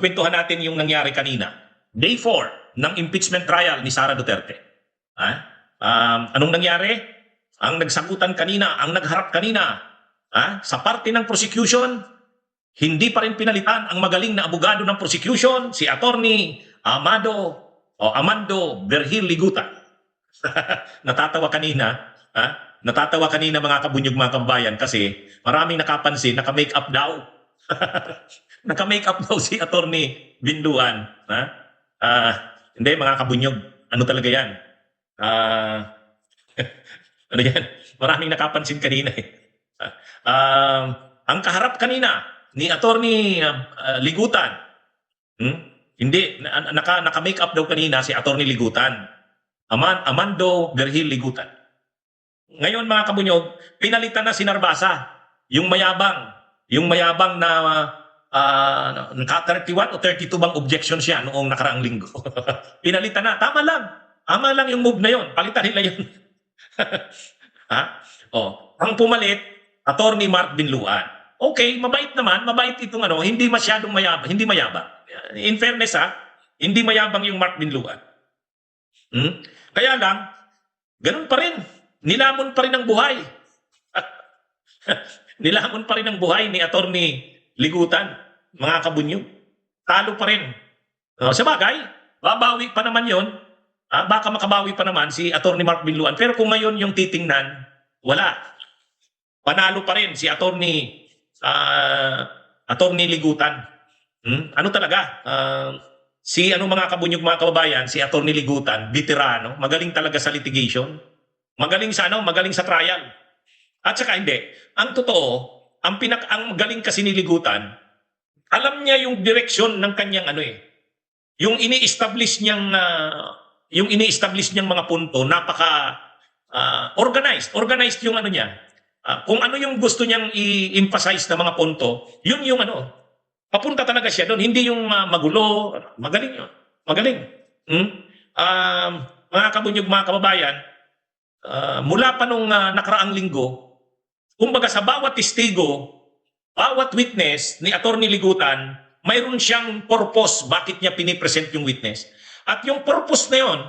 Pagkwentuhan natin yung nangyari kanina. Day 4 ng impeachment trial ni Sara Duterte. Anong nangyari? Ang nagsagutan kanina, ang nagharap kanina, sa parte ng prosecution, hindi pa rin pinalitan ang magaling na abogado ng prosecution, si Attorney Amando Berhil Liguta. Natatawa kanina mga kabunyog mga kabayan kasi maraming nakapansin, naka-make up daw. Naka-make up daw si Attorney Binduan. Hindi mga kabunyog, ano talaga yan? Ano yan? Maraming nakapansin kanina eh. Ang kaharap kanina ni Attorney Ligutan, hindi, naka-make up daw kanina si Attorney Ligutan. Amando Berhil Ligutan. Ngayon mga kabunyog, pinalitan na si Narbasa, yung mayabang na naka 31 o 32 bang objection siya noong nakaraang linggo. Pinalitan na, tama lang yung move na yon, palitan nila yun. Ang pumalit, Attorney Mark Binluan. Okay, mabait itong hindi masyadong mayabang, hindi mayabang. In fairness hindi mayabang yung Mark Binluan. Kaya lang, ganun pa rin. Nilamon pa rin ang buhay. Nilamon pa rin ang buhay ni Attorney Ligutan, mga kabunyog. Talo pa rin. Sa bagay, babawi pa naman yon. Baka makabawi pa naman si Attorney Mark Binluan. Pero kung ngayon yung titingnan, wala. Panalo pa rin si Attorney Ligutan. Ano talaga? Mga kabunyog mga kababayan, si Attorney Ligutan, veterano, magaling talaga sa litigation. Magaling sa trial. At saka hindi. Ang totoo, ang galing kasi ni Ligutan, alam niya yung direksyon ng kanyang yung ini-establish niyang mga punto, napaka organized yung niya. Kung ano yung gusto niyang i-emphasize na mga punto, yun yung papunta talaga siya doon, hindi yung magulo. Magaling yun. Magaling. Mga kabunyog, mga kababayan, mula pa nung nakaraang linggo, kumbaga sa bawat testigo, bawat witness ni Attorney Ligutan, mayroon siyang purpose bakit niya pinipresent yung witness. At yung purpose na yun,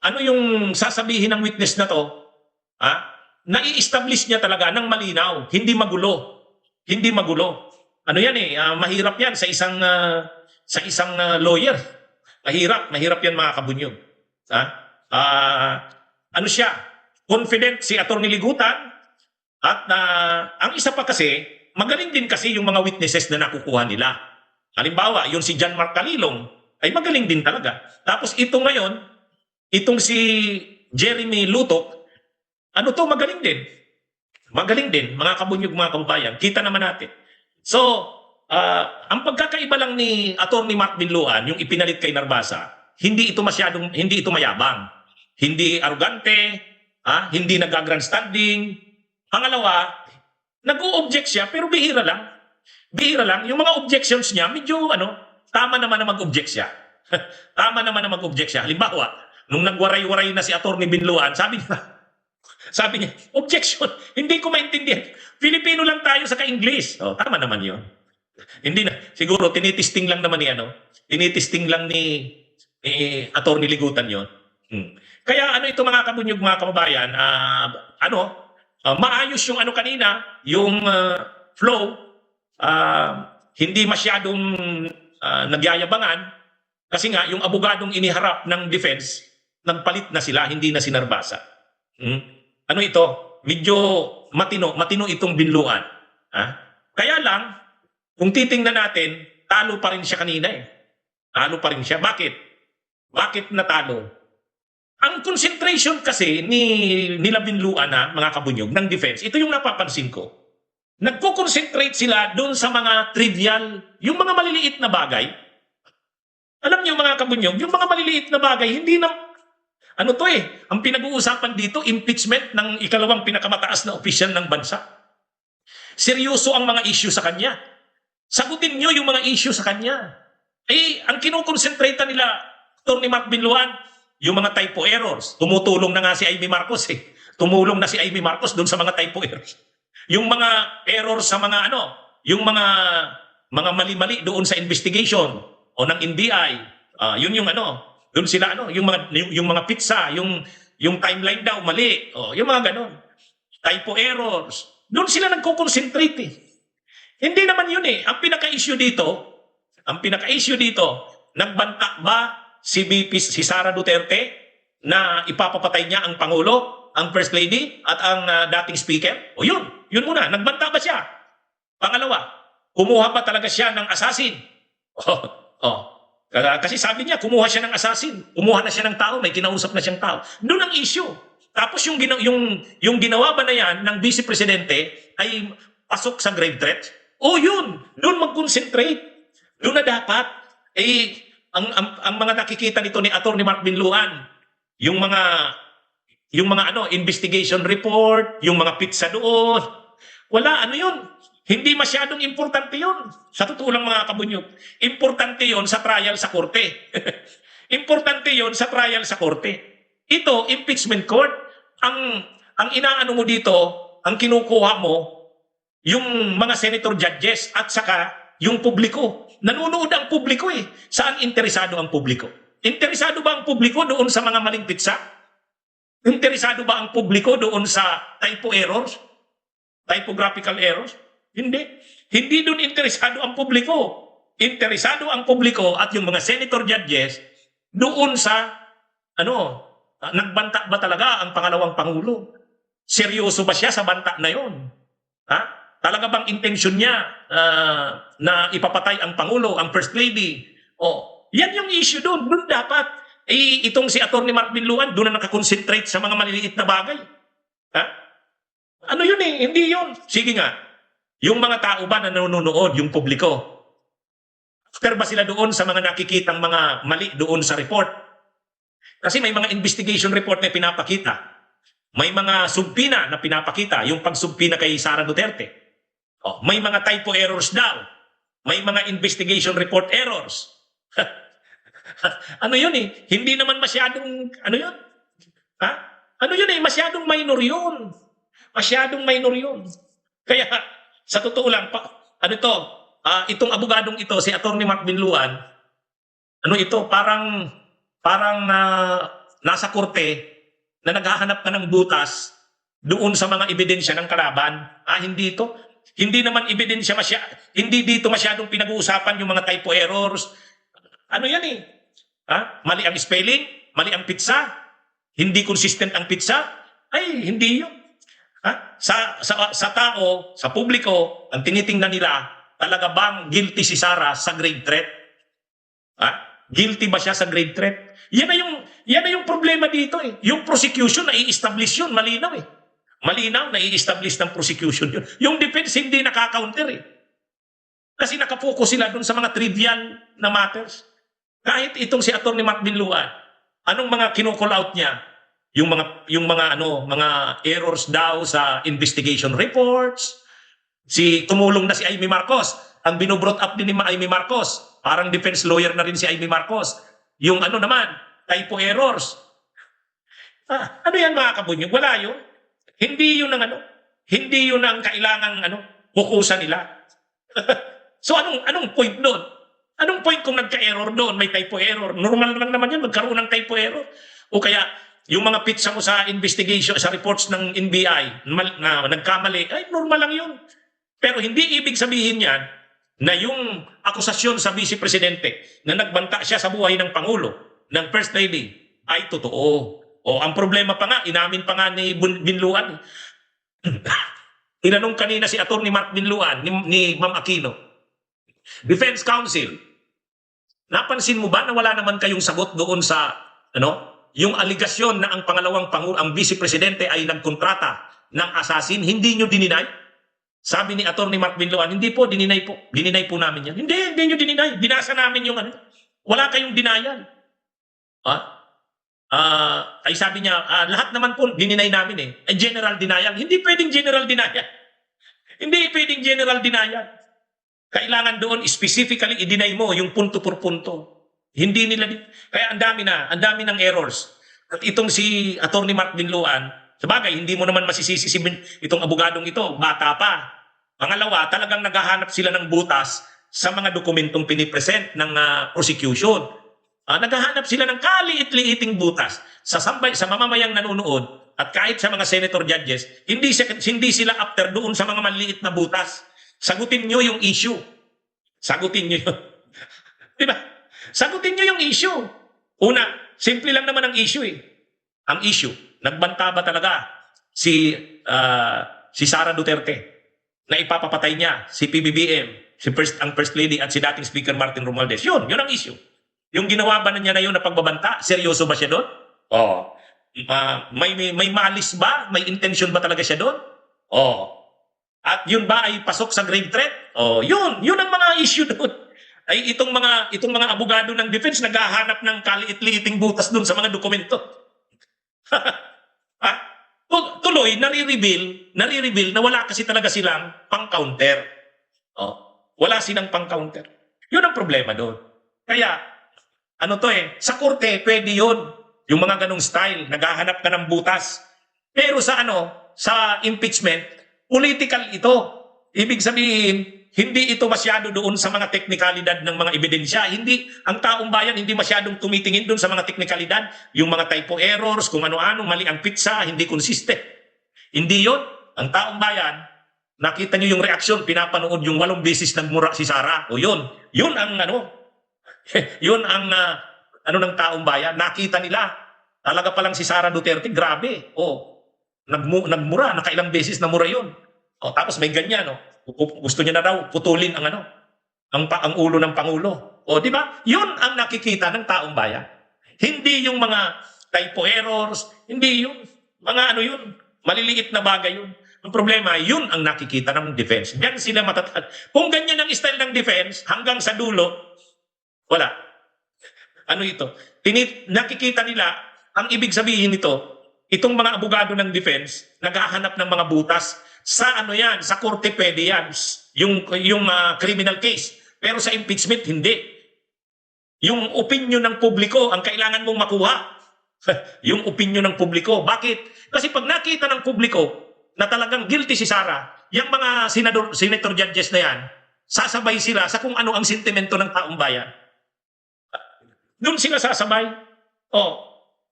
ano yung sasabihin ng witness na to? Nai-establish niya talaga ng malinaw, hindi magulo. Hindi magulo. Mahirap yan sa isang lawyer. Mahirap yan mga kabunyog. Confident si Attorney Ligutan at ang isa pa kasi, magaling din kasi yung mga witnesses na nakukuha nila. Halimbawa, yung si John Mark Calilong ay magaling din talaga. Tapos ito ngayon, itong si Jeremy Lutok, magaling din. Magaling din, mga kabunyog, mga kababayan. Kita naman natin. So, ang pagkakaiba lang ni Attorney Mark Binluan, yung ipinalit kay Narbasa, hindi ito mayabang. Hindi arrogante, hindi nag-grandstanding. Pangalawa, nag-o-object siya pero bihira lang. Bihira lang. Yung mga objections niya, medyo tama naman na mag-object siya. Tama naman na mag-object siya. Halimbawa, nung nagwaray-waray na si Attorney Binluan, sabi niya, objection, hindi ko maintindihan. Filipino lang tayo sa ka-English. Tama naman yun. Hindi na, siguro tinitisting lang naman tinitisting lang ni Attorney Ligutan yun. Kaya ito mga kabunyog, mga kababayan, maayos yung kanina, yung flow, hindi masyadong nagyayabangan kasi nga yung abogadong iniharap ng defense, nagpalit na sila, hindi na sinarbasa. Medyo matino itong Binluan. Kaya lang, kung titingnan natin, talo pa rin siya kanina Talo pa rin siya. Bakit? Bakit natalo? Ang concentration kasi nila Binluan mga kabunyog, ng defense, ito yung napapansin ko. Nagko-concentrate sila doon sa mga trivial, yung mga maliliit na bagay. Alam niyo mga kabunyog, yung mga maliliit na bagay, hindi na, ang pinag-uusapan dito, impeachment ng ikalawang pinakamataas na opisyal ng bansa. Seryoso ang mga issue sa kanya. Sagutin niyo yung mga issue sa kanya. Ang kinukonsentrata nila, Attorney Mark Binluan, yung mga typo errors. Tumutulong na nga si Amy Marcos Tumulong na si Amy Marcos doon sa mga typo errors. Yung mga errors sa mga yung mga mali-mali doon sa investigation. o ng NBI. Yun yung ano, doon sila ano, yung mga pizza, yung timeline daw mali. Yung mga ganon. Typo errors. Doon sila nagko-concentrate eh. Hindi naman yun eh. Ang pinaka-issue dito, nagbanta ba si si Sara Duterte na ipapapatay niya ang Pangulo, ang First Lady, at ang dating Speaker? O yun muna. Nagbanta ba siya? Pangalawa, kumuha ba talaga siya ng assassin? Kasi sabi niya, kumuha siya ng assassin. Kumuha na siya ng tao, may kinausap na siyang tao. Doon ang issue. Tapos yung ginawa ba na yan ng Vice Presidente ay pasok sa grave threat? Yun. Doon mag-concentrate. Doon na dapat. Ang mga nakikita nito ni Atty. Mark Binluan, yung mga investigation report, yung mga pizza doon, wala, yun. Hindi masyadong importante yun. Sa totoo lang mga kabunyog. Importante yun sa trial sa korte. Importante yun sa trial sa korte. Ito, impeachment court. Ang inaano mo dito, ang kinukuha mo, yung mga senator judges at saka yung publiko. Nanonood ang publiko eh. Saan interesado ang publiko? Interesado ba ang publiko doon sa mga maling pizza? Interesado ba ang publiko doon sa typo errors? Typographical errors? Hindi. Hindi doon interesado ang publiko. Interesado ang publiko at yung mga senator judges doon sa nagbanta ba talaga ang pangalawang Pangulo? Seryoso ba siya sa banta na yon? Talaga bang intention niya na ipapatay ang Pangulo, ang First Lady? Yan yung issue doon. Doon dapat. Itong si Atty. Mark Binluan, doon na nakakonsentrate sa mga maliliit na bagay. Ano yun eh? Hindi yun. Sige nga. Yung mga tao ba na nanonood, yung publiko, after ba sila doon sa mga nakikitang mga mali doon sa report? Kasi may mga investigation report na pinapakita. May mga subpina na pinapakita, yung pagsubpina kay Sara Duterte. May mga typo errors daw. May mga investigation report errors. Ano yun eh? Hindi naman masyadong, ano yun? Ano yun eh? Masyadong minor yun. Masyadong minor yun. Kaya, sa totoo lang, itong abogadong ito, si Atty. Mark Binluan, parang nasa korte na naghahanap ka ng butas doon sa mga ebidensya ng kalaban. Hindi ito. Hindi naman ebidensya hindi dito masyadong pinag-uusapan yung mga typo errors. Ano yan eh? Mali ang spelling, mali ang pizza, hindi consistent ang pizza, hindi yun. Sa tao, sa publiko, ang tinitingnan nila, talaga bang guilty si Sara sa grave threat? Guilty ba siya sa grave threat? Yan na yung problema dito eh. Yung prosecution, nai-establish yun, malinaw eh. Malinaw, nai-establish ng prosecution yun. Yung defense hindi nakaka-counter eh. Kasi nakapokus sila dun sa mga trivial na matters. Kahit itong si Atty. Mark Binluan, anong mga kinukall out niya? Yung mga errors daw sa investigation reports. Tumulong na si Amy Marcos. Ang binubrot up din ni Amy Marcos. Parang defense lawyer na rin si Amy Marcos. Yung typo errors. Ano yan mga kabunyog? Wala yun. Hindi yun ang kailangang bukusan nila. So anong point doon? Anong point kung nagka-error doon? May typo error. Normal lang naman yan, magkaroon ng typo error. O kaya, yung mga pizza mo sa investigation, sa reports ng NBI na nagkamali, normal lang yun. Pero hindi ibig sabihin yan na yung akusasyon sa Vice Presidente na nagbanta siya sa buhay ng Pangulo, ng First Lady, ay totoo. Ang problema pa nga, inamin pa nga ni Binluan. Tinanong kanina si Atty. Mark Binluan, ni Ma'am Aquino, Defense Counsel, napansin mo ba na wala naman kayong sagot doon sa yung aligasyon na ang pangalawang Pangulo, ang Vice Presidente ay nagkontrata ng assassin? Hindi nyo dininay? Sabi ni Atty. Mark Binluan, hindi po, dininay po. Dininay po namin yan. Hindi nyo dininay. Binasa namin yung wala kayong denial. Ay sabi niya, lahat naman po dininay namin eh. General denial. Hindi pwedeng general denial. Hindi pwedeng general denial. Kailangan doon specifically i-deny mo yung punto por punto. Hindi nila, kaya ang dami ng errors. At itong si Atty. Mark Binluan, sabagay, hindi mo naman masisisi itong abogadong ito, bata pa. Pangalawa, talagang naghahanap sila ng butas sa mga dokumentong pinipresent ng prosecution. Naghahanap sila ng kaliit-liiting butas sa mamamayang nanonood at kahit sa mga senator judges, hindi sila after doon sa mga maliit na butas. Sagutin nyo yung issue. Sagutin nyo yun. Diba? Sagutin nyo yung issue. Una, simple lang naman ang issue eh. Ang issue, nagbanta ba talaga si Sara Duterte na ipapapatay niya si PBBM, ang First Lady at si dating Speaker Martin Romualdez? Yun ang issue. Yung ginawa ba na niya na yun na pagbabanta, seryoso ba siya doon? May malis ba? May intention ba talaga siya doon? At yun ba ay pasok sa grave threat? Yun ang mga issue doon. Ay itong mga abogado ng defense naghahanap ng kaliit-liiting butas doon sa mga dokumento. Tuloy, nare-reveal na wala kasi talaga silang pang-counter. Wala silang pang-counter. Yun ang problema doon. Kaya, sa korte, pwede yun. Yung mga ganong style, naghahanap ka ng butas. Pero sa impeachment, political ito. Ibig sabihin, hindi ito masyado doon sa mga teknikalidad ng mga ebidensya. Ang taong bayan hindi masyadong tumitingin doon sa mga teknikalidad. Yung mga typo errors, kung ano-ano, mali ang pizza, hindi consistent. Hindi yun. Ang taong bayan, nakita nyo yung reaksyon, pinapanood yung 8 beses nagmura si Sara. Yun ang yun ang ng taong bayan. Nakita nila. Talaga palang si Sara Duterte, grabe. Nagmura, nakailang beses na mura yun. Tapos may ganyan, gusto niya na daw putulin ang ulo ng Pangulo. Di ba? Yun ang nakikita ng taong bayan. Hindi yung mga typo errors, hindi yung mga maliliit na bagay yun. Ang problema, yun ang nakikita ng defense. Diyan sila matatag. Kung ganyan ang style ng defense, hanggang sa dulo, wala. Nakikita nila, ang ibig sabihin nito, itong mga abogado ng defense, naghahanap ng mga butas. Sa sa korte pwede yan. Yung criminal case. Pero sa impeachment, hindi. Yung opinion ng publiko, ang kailangan mong makuha. Yung opinion ng publiko. Bakit? Kasi pag nakita ng publiko na talagang guilty si Sara, yung mga senator judges na yan, sasabay sila sa kung ano ang sentimento ng taong bayan. Doon sila sasabay.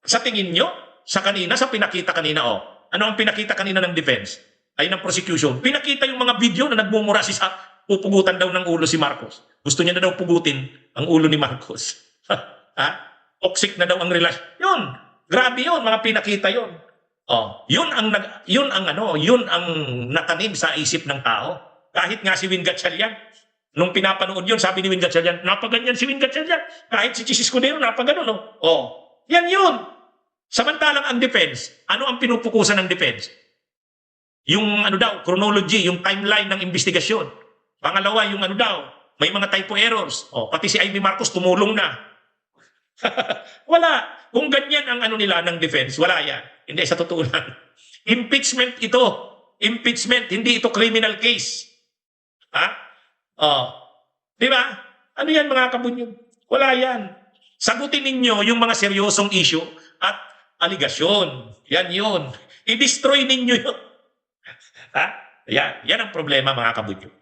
Sa tingin nyo, sa pinakita kanina, ano ang pinakita kanina ng defense? Ay ng prosecution. Pinakita yung mga video na nagmumura si Sara, pupugutan daw ng ulo si Marcos. Gusto niya na daw pugutin ang ulo ni Marcos. Toxic na daw ang relasyon. Yun. Grabe yun, mga pinakita yun. Yun ang natanim sa isip ng tao. Kahit nga si Win Gatchalian, nung pinapanood yun, sabi ni Win Gatchalian, napaganyan si Win Gatchalian. Kahit si Chis Escudero, napaganon. Yan yun. Samantalang ang defense, ano ang pinupukusan ng defense? Yung chronology, yung timeline ng investigasyon. Pangalawa, yung may mga typo errors. Pati si Ivy Marcos tumulong na. Wala. Kung ganyan ang nila ng defense, wala yan. Hindi, sa totoo lang. Impeachment ito. Impeachment, hindi ito criminal case. Di ba? Ano yan mga kabunyog? Wala yan. Sagutin ninyo yung mga seryosong issue at aligasyon. Yan yun. I-destroy ninyo yun. Yan ang problema mga kabunyog.